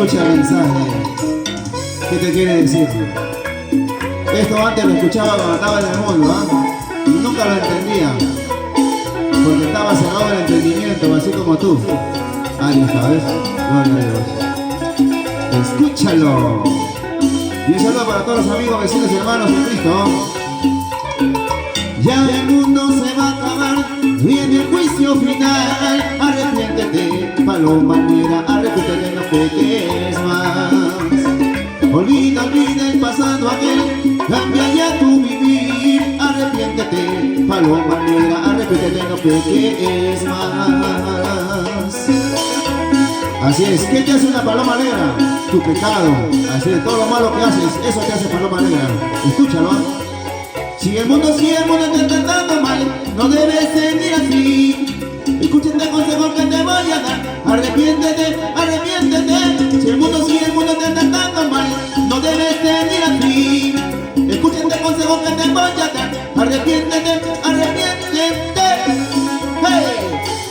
escucha el mensaje. ¿Qué te quiere decir? Esto antes lo escuchaba cuando estaba en el mundo, ¿ah? Y nunca lo entendía, porque estaba cerrado el entendimiento, así como tú. Ahí está, ¿ves? Gloria a Dios. Escúchalo. Y un saludo para todos los amigos, vecinos y hermanos en Cristo. Ya el mundo se va a acabar, viene el juicio final. Arrepiéntete, paloma negra, arrepiéntete, no peques más. Olvida el pasado aquel, cambia ya tu vivir. Arrepiéntete, paloma negra, arrepiéntete, no peques más. Así es, ¿qué te hace una paloma negra? Tu pecado. Así es, todo lo malo que haces, eso te hace paloma negra. Escúchalo. Si el mundo te está tratando mal, no debes seguir así. Escuchen el consejo que te voy a dar. Arrepiéntete, arrepiéntete. Si el mundo te está tratando mal, no debes seguir así. Escuchen el consejo que te voy a dar. Arrepiéntete, arrepiéntete. Hey.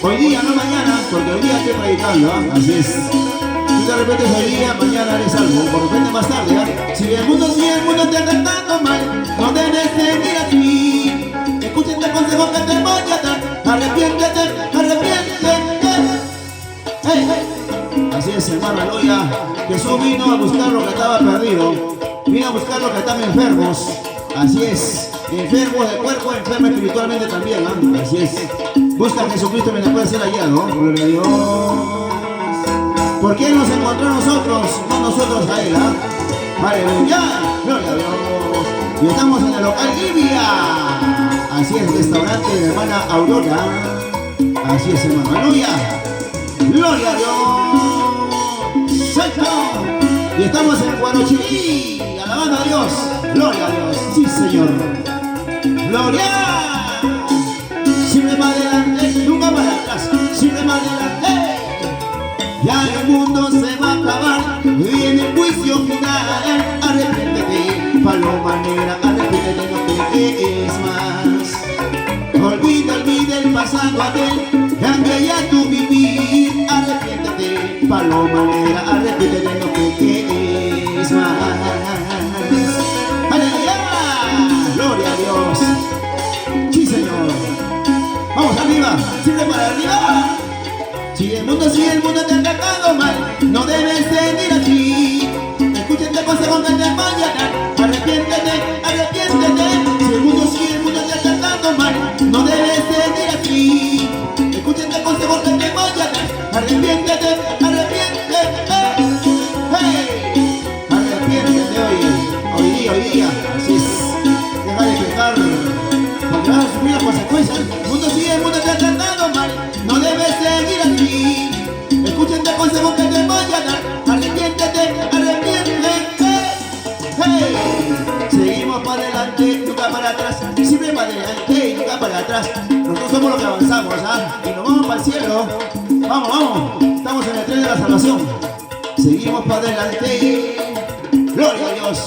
Hoy día, no mañana, porque hoy día estoy predicando, ¿eh? Así es. Si te arrepientes hoy día, mañana haré algo, por repente más tarde, ¿eh? Si el mundo te está tratando mal, no debes seguir así. Escuchen el consejo que te voy a dar. Arrepiéntete, arrepiéntete. Hey, hey. Así es, hermano, aleluya. Jesús vino a buscar lo que estaba perdido. Vino a buscar lo que estaban enfermos. Así es. Enfermos de cuerpo, enfermos espiritualmente también, ¿eh? Así es. Busca a Jesucristo mientras puede ser hallado. Gloria a Dios. Porque Él nos encontró a nosotros, no nosotros a Él, ¿eh? Aleluya. Gloria a Dios. Y estamos en el local Livia. Así es, restaurante de la hermana Aurora. Así es, hermano. Aleluya. Gloria a Dios. Santo. Y estamos en Guarochirí. Alabando a Dios. Gloria a Dios. Sí, Señor. Gloria. Siempre para adelante, nunca para atrás. Siempre para adelante. Ya el mundo se va a acabar, viene el juicio final. Arrepiéntete, paloma negra, arrepiéntete, no peques más. Olvida el pasado aquel, cambia ya tu vivir. Arrepiéntete, paloma negra, arrepiéntete, no peques más. ¡Aleluya! ¡Gloria a Dios! ¡Sí, Señor! ¡Vamos arriba! ¡Siempre para arriba! Si el mundo te está tratando mal, no debes seguir así. Escuchen el consejo que te voy a dar. Arrepiéntete, arrepiéntete. Si el mundo te está tratando mal, no debes seguir así. Escuchen el consejo que te voy a dar. Arrepiéntete, arrepiéntete. Hey, arrepiéntete hoy día. Así es. Deja de pecar, porque vas a asumir las consecuencias. El mundo te está tratando mal, no debes seguir así. Escuchen el consejo que te voy a dar. Arrepiéntete, arrepiéntete. Hey. Seguimos para adelante, nunca para atrás. Siempre para adelante, nunca para atrás. Nosotros somos los que avanzamos, ¿ah? Y nos vamos para el cielo. Vamos, vamos. Estamos en el tren de la salvación. Seguimos para adelante. Gloria a Dios.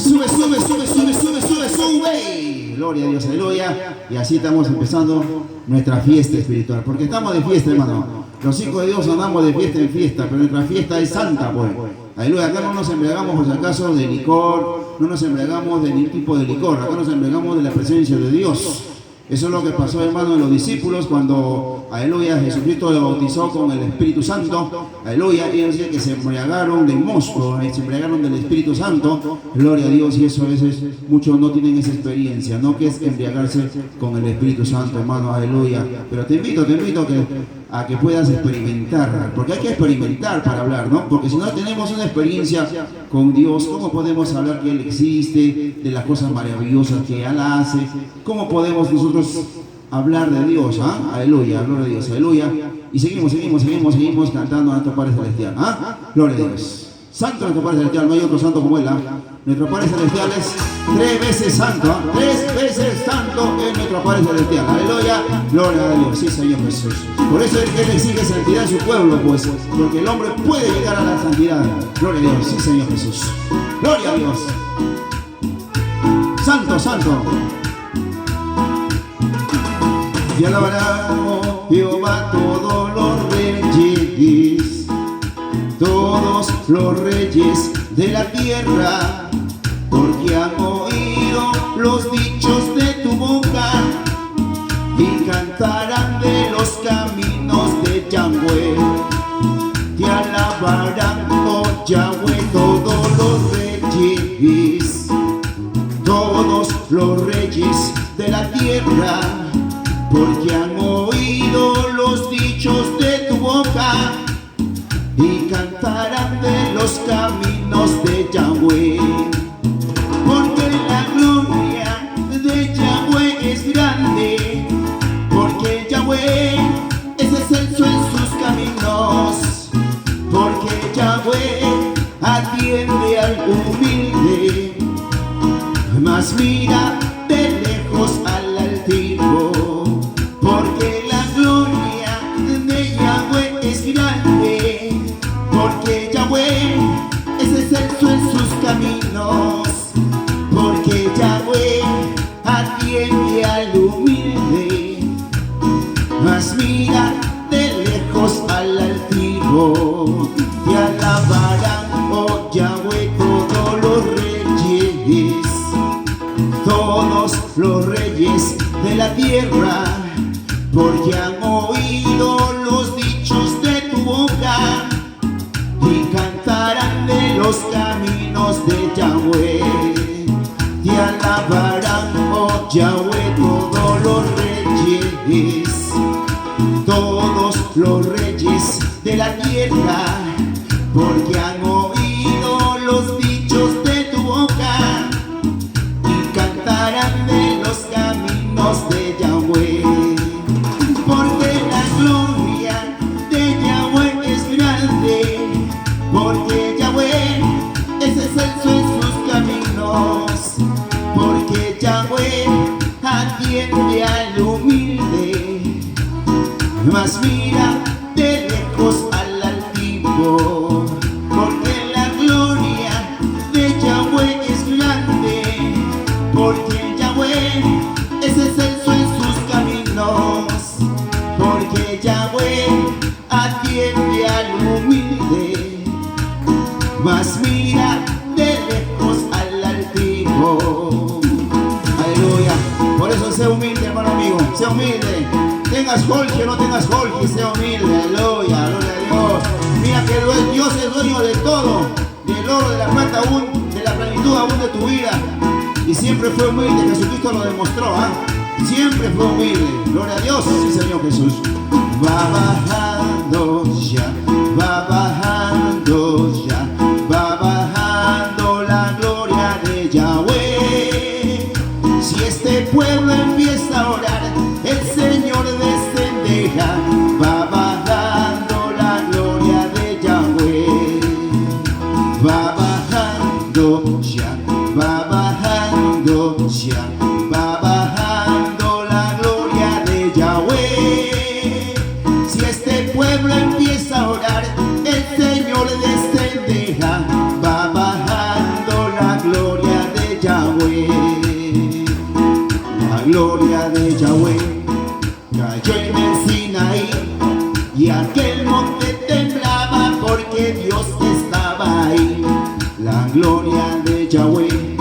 Sube, sube, sube, sube, sube, sube, sube. Gloria a Dios, aleluya. Y así estamos empezando nuestra fiesta espiritual. Porque estamos de fiesta, hermano. Los hijos de Dios andamos de fiesta en fiesta, pero nuestra fiesta es santa, pues. Aleluya. Acá no nos embriagamos, por si acaso, de licor. No nos embriagamos de ningún tipo de licor. Acá nos embriagamos de la presencia de Dios. Eso es lo que pasó, hermano, en los discípulos cuando, aleluya, Jesucristo lo bautizó con el Espíritu Santo. Aleluya, y ellos decían que se embriagaron del mosto, se embriagaron del Espíritu Santo. Gloria a Dios, y eso a veces muchos no tienen esa experiencia, ¿no? Que es embriagarse con el Espíritu Santo, hermano, aleluya. Pero te invito a que puedas experimentar, porque hay que experimentar para hablar, ¿no? Porque si no tenemos una experiencia con Dios, ¿cómo podemos hablar que Él existe, de las cosas maravillosas que Él hace? ¿Cómo podemos nosotros hablar de Dios? ¿Ah? Aleluya, gloria a Dios, aleluya. Y seguimos cantando a nuestro Padre Celestial. ¿Ah? Gloria a Dios. Santo nuestro Padre Celestial, no hay otro santo como Él. ¿Ah? Nuestro Padre Celestial es 3 veces santo, ¿eh? 3 veces santo es nuestro Padre Celestial. Aleluya, gloria a Dios, sí, Señor Jesús. Por eso es que Él exige santidad en su pueblo, pues, porque el hombre puede llegar a la santidad. Gloria a Dios, sí, Señor Jesús. Gloria a Dios. Santo, santo. Y alabará, oh Jehová, todos los reyes. los reyes de la tierra, porque han oído los dichos de tu boca y cantarán de los caminos de Yahweh. Te alabarán, oh Yahweh, todos los reyes, todos los reyes de la tierra, porque han oído los dichos de tu boca y cantarán de los caminos de Yahweh. Porque la gloria de Yahweh es grande, porque Yahweh es excelso en sus caminos, porque Yahweh atiende al humilde, mas mira de lejos al altivo. Porque la gloria de Yahweh es grande, porque Yahweh es excelso en sus caminos, porque Yahweh atiende al humilde, mas mira de lejos al altivo. Te alabarán, oh Yahweh, todos los reyes, todos los reyes de la tierra, porque han oído los dichos de tu boca y cantarán de los caminos de Yahweh. Te alabarán, oh Yahweh, todos los reyes, todos los reyes de la tierra, porque han oído los dichos de tu boca y cantarán de los caminos de Yahweh. Porque la gloria de Yahweh es grande, porque Yahweh es excelso en sus caminos, porque Yahweh atiende al humilde, mas mira de lejos al altivo. Porque la gloria de Yahweh es grande, porque Yahweh es excelso en sus caminos, porque Yahweh atiende al humilde, mas mira de lejos al altivo. Aleluya. Por eso sé humilde, hermano amigo, sé humilde. Tengas Jorge o no tengas Jorge, sé humilde. Aleluya, gloria a Dios. Mira que Dios es dueño de todo, del oro, de la plata aún, de la plenitud aún de tu vida. Y siempre fue humilde, Jesucristo lo demostró, siempre fue humilde. Gloria a Dios, sí Señor Jesús. Va bajando ya, va bajando ya, va bajando la gloria de Yahweh. Si este pueblo empieza a orar, el Señor descenderá. Va bajando la gloria de Yahweh, va bajando ya, va bajando ya, va bajando la gloria de Yahweh. Si este pueblo empieza a orar, el Señor descenderá. Va bajando la gloria de Yahweh. La gloria de Yahweh cayó en el Sinaí, y aquel monte temblaba porque Dios estaba ahí. La gloria de Yahweh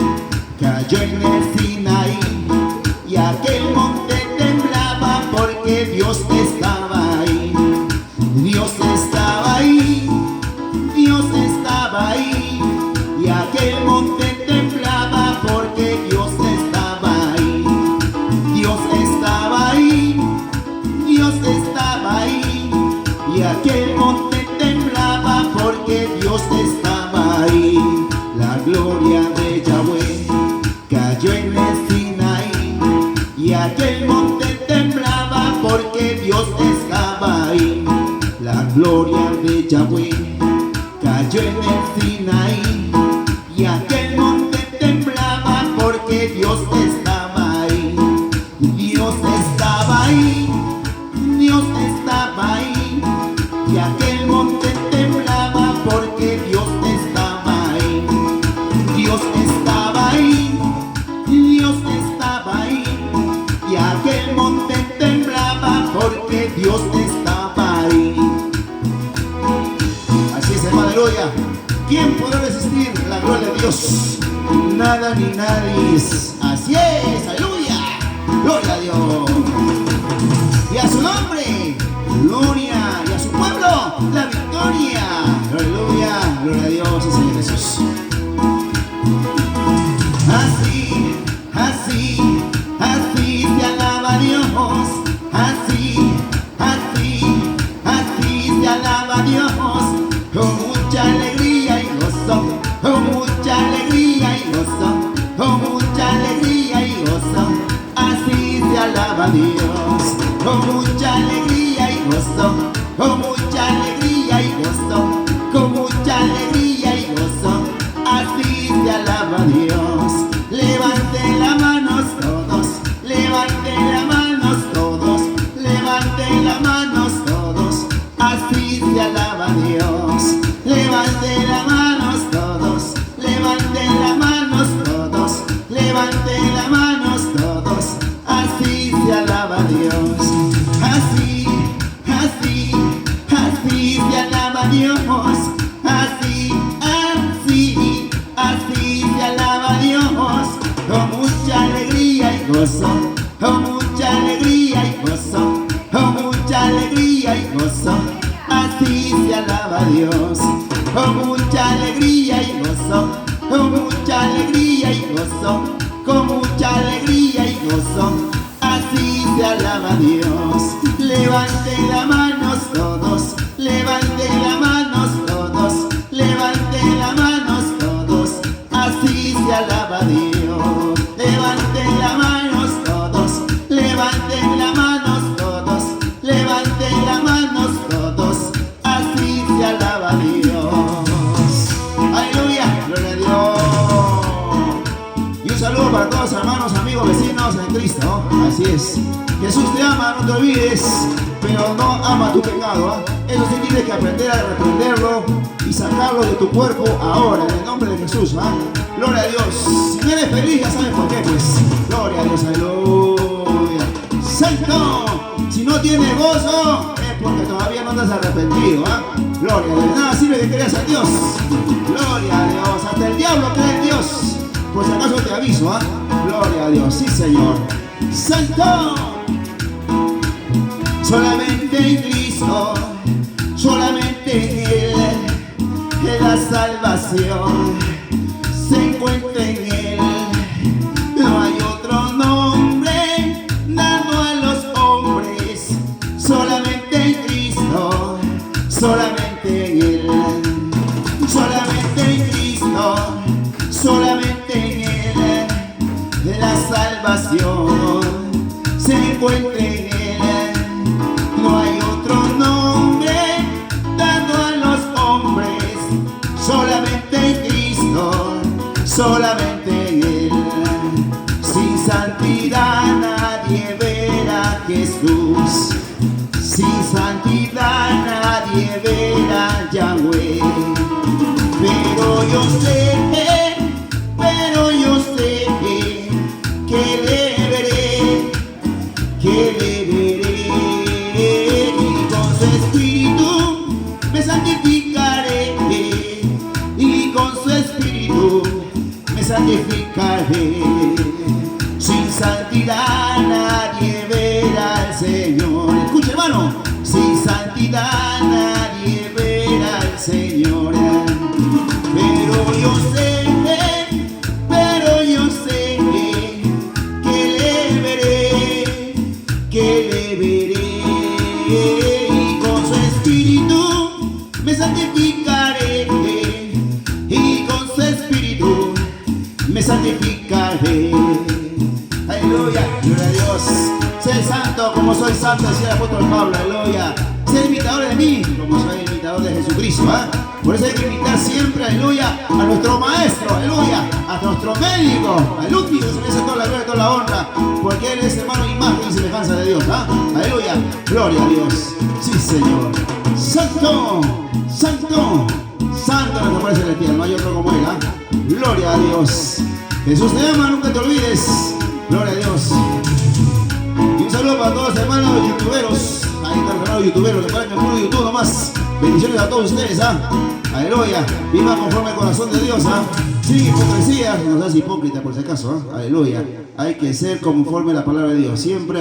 cayó en el Sinaí, y aquel monte temblaba porque Dios estaba ahí. Dios estaba ahí, Dios estaba ahí, y aquel monte temblaba porque Dios estaba ahí. Dios estaba ahí, Dios estaba ahí, y aquel monte temblaba porque Dios estaba ahí. La gloria de Yahweh cayó en el Sinaí, y aquel monte temblaba porque Dios estaba ahí. La gloria de Yahweh cayó en el Sinaí, y aquel monte temblaba porque Dios estaba ahí. Dios estaba ahí, Dios estaba ahí, y aquel monte temblaba porque Dios estaba ahí. Dios estaba ahí, Dios estaba ahí, y aquel monte temblaba porque Dios estaba ahí. Así es, hermano, aleluya. boca ni nariz. Así es, aleluya, gloria a Dios. Y a su nombre, gloria, y a su pueblo, la victoria. Aleluya, gloria a Dios, y Señor Jesús. Así, así, así se alaba a Dios. Así, así, así se alaba a Dios. Con mucha alegría y gozo, con mucha alegría y gozo, con mucha alegría y gozo. Así se alaba a Dios. Con mucha alegría y gozo, con mucha alegría y gozo, con mucha alegría y gozo. Así se alaba a Dios. Levanten las manos todos, levanten las manos todos, levanten las manos todos. Así se alaba a Dios. Levanten las manos todos, levanten las manos todos, levanten las manos todos. Así se alaba a Dios. Así, así, así se alaba a Dios. Así, así, así se alaba a Dios. Con mucha alegría y gozo, con mucha alegría y gozo, con mucha alegría y gozo. Así se alaba a Dios. Con mucha alegría y gozo, con mucha alegría y gozo, con mucha alegría y gozo. Así se alaba a Dios. Levanten las manos todos, levanten las manos todos, levanten las manos todos. Así se alaba a Dios. Levanten las manos todos, levanten las manos todos, levanten las manos todos. Así se alaba a Dios. Aleluya, gloria a Dios. Y un saludo para todos, hermanos, amigos, vecinos en Cristo. Así es. Jesús te ama, no te olvides, pero no ama tu pecado. Eso sí, tienes que aprender a reprenderlo y sacarlo de tu cuerpo ahora, en el nombre de Jesús. Gloria a Dios. Si no eres feliz, ya sabes por qué, pues. Gloria a Dios, aleluya. Santo, si no tienes gozo, es porque todavía no te has arrepentido. Gloria a Dios. Nada sirve que creas a Dios. Gloria a Dios. Hasta el diablo cree en Dios. Por si acaso te aviso. Gloria a Dios. Sí, Señor. Santo. Solamente en Cristo, solamente en Él, en la salvación se encuentra en Él. No hay otro nombre dado a los hombres, solamente en Cristo, solamente en Él, solamente en Cristo, solamente en Él, en la salvación se encuentra en Él. No hay otro nombre dado a los hombres, solamente en Cristo, solamente en Él. Sin santidad nadie verá a Jesús, sin santidad nadie verá a Yahweh. Pero yo sé que le veré, que le veré. Me santificaré y con su espíritu me santificaré. Sin santidad nadie verá al Señor. Escucha, hermano, sin santidad nadie verá al Señor. Pero yo sé que le veré, que le veré. Me santificaré y con su espíritu me santificaré. Aleluya, gloria a Dios. Sé santo como soy santo, decía el apóstol Pablo. Aleluya. Sé imitador de mí como soy imitador de Jesucristo. Por eso hay que imitar siempre, aleluya, a nuestro maestro, aleluya, a nuestro médico, al único que se merece toda la gloria y toda la honra, porque Él es, hermano, imagen y semejanza de Dios. Aleluya, gloria a Dios. Sí, Señor. Santo, santo, santo nuestro Padre celestial, no hay otro como Él. Gloria a Dios. Jesús te ama, nunca te olvides. Gloria a Dios. Y un saludo para todos los hermanos youtuberos. Ahí está el canal youtubero, que para que el puro YouTube nomás. Bendiciones a todos ustedes, aleluya. Viva conforme al corazón de Dios, sin hipocresía. No seas hipócrita por si acaso, aleluya. Hay que ser conforme a la palabra de Dios, siempre.